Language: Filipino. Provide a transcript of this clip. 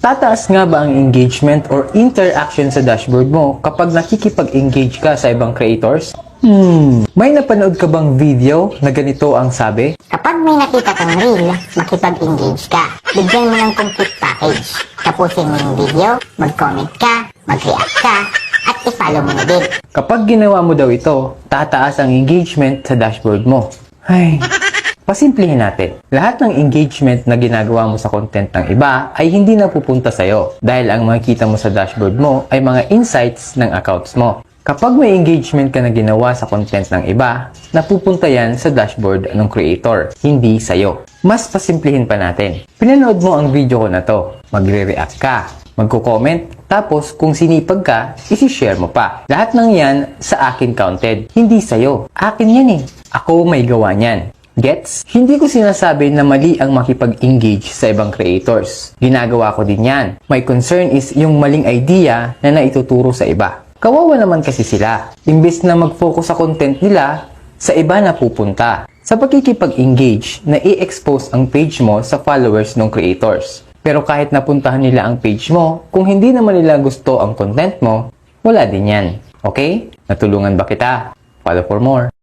Tataas nga ba ang engagement or interaction sa dashboard mo kapag nakikipag-engage ka sa ibang creators? May napanood ka bang video na ganito ang sabi? Kapag may nakita kang reel, makipag-engage ka. Bigyan mo ng complete package. Tapusin mo yung video, mag-comment ka, mag-react ka, at i-follow mo na din. Kapag ginawa mo daw ito, tataas ang engagement sa dashboard mo. Ay, pasimplihin natin. Lahat ng engagement na ginagawa mo sa content ng iba ay hindi napupunta sa'yo dahil ang makikita mo sa dashboard mo ay mga insights ng accounts mo. Kapag may engagement ka na ginawa sa content ng iba, napupunta yan sa dashboard ng creator, hindi sa'yo. Mas pasimplihin pa natin. Pinanood mo ang video ko na to, magre-react ka, magko-comment, tapos kung sinipag ka, isi-share mo pa. Lahat ng yan sa akin counted, hindi sa'yo. Akin yan eh. Ako may gawa niyan. Gets? Hindi ko sinasabi na mali ang makipag-engage sa ibang creators. Ginagawa ko din yan. My concern is yung maling idea na naituturo sa iba. Kawawa naman kasi sila. Imbes na mag-focus sa content nila, sa iba na pupunta. Sa pagkikipag-engage, na i-expose ang page mo sa followers ng creators. Pero kahit napuntahan nila ang page mo, kung hindi naman nila gusto ang content mo, wala din yan. Okay? Natulungan ba kita? Follow for more.